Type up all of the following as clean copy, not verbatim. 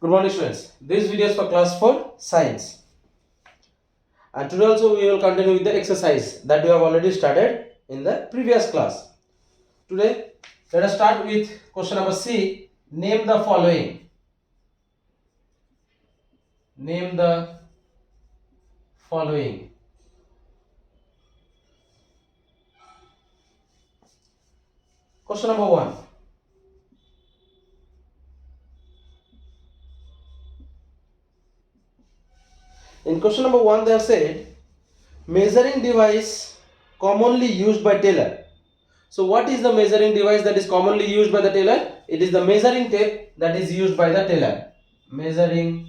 Good morning students. This video is for class 4 science. And today also we will continue with the exercise that we have already started in the previous class. Today let us start with question number C. Name the following. Name the following. Question number 1. In question number 1 they have said measuring device commonly used by tailor. So what is the measuring device that is commonly used by the tailor? It is the measuring tape that is used by the tailor. Measuring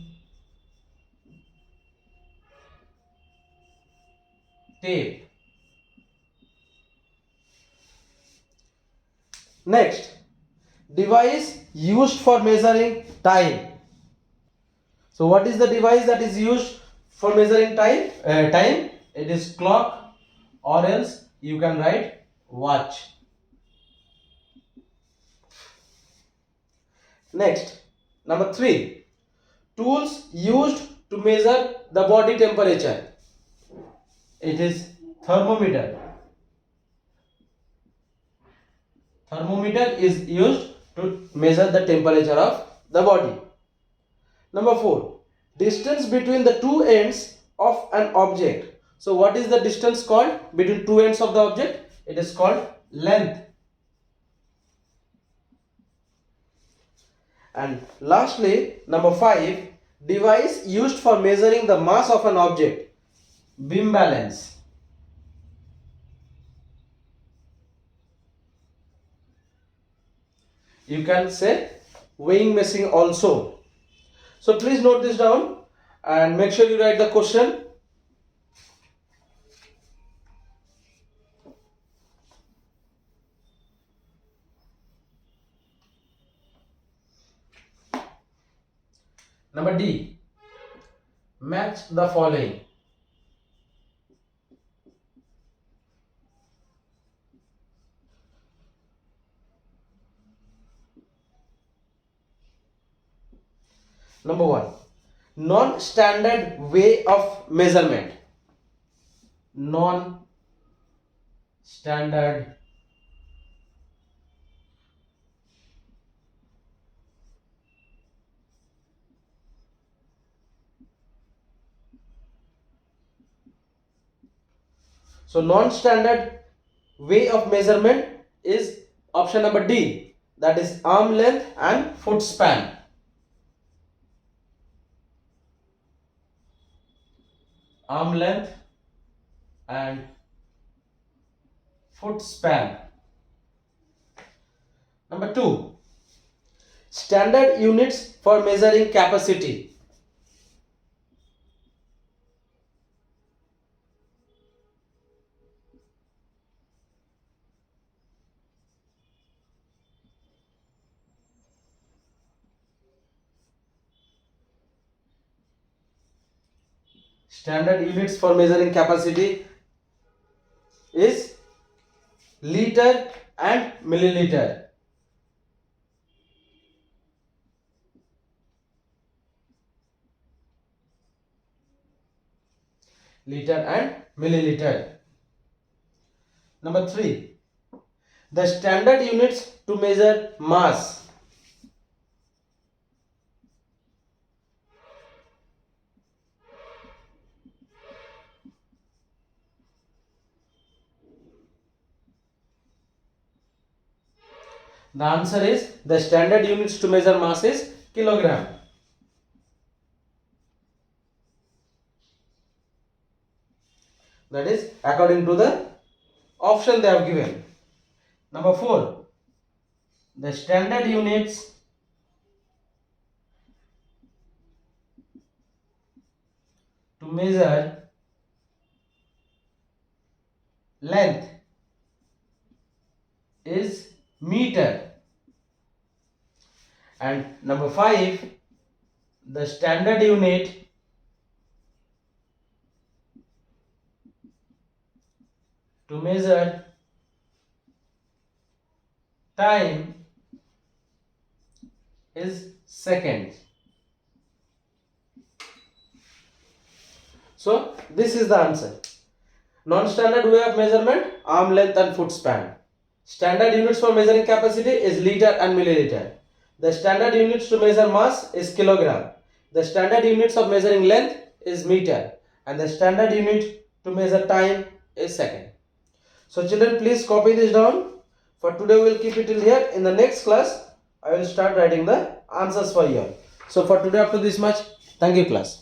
tape. Next, device used for measuring time. So what is the device that is used for measuring time? It is clock, or else you can write watch. Next, number 3, tools used to measure the body temperature. It is thermometer. Thermometer is used to measure the temperature of the body. Number 4, distance between the two ends of an object. So what is the distance called between two ends of the object? It is called length. And lastly, number 5, device used for measuring the mass of an object. Beam balance. You can say weighing machine also. So please note this down and make sure you write the question. Number D, match the following. Number 1, non-standard way of measurement. Non-standard So non-standard way of measurement is option number D, that is arm length and foot span. Arm length and foot span. Number 2, standard units for measuring capacity. Standard units for measuring capacity is liter and milliliter. Liter and milliliter. Number 3, the standard units to measure mass. The answer is the standard units to measure mass is kilogram. That is according to the option they have given. Number 4, the standard units to measure length is meter. And number 5, the standard unit to measure time is second. So this is the answer. Non-standard way of measurement, arm length and foot span. Standard units for measuring capacity is liter and milliliter. The standard units to measure mass is kilogram. The standard units of measuring length is meter. And the standard unit to measure time is second. So children, please copy this down. For today we will keep it till here. In the next class, I will start writing the answers for you all. So for today up to this much. Thank you class.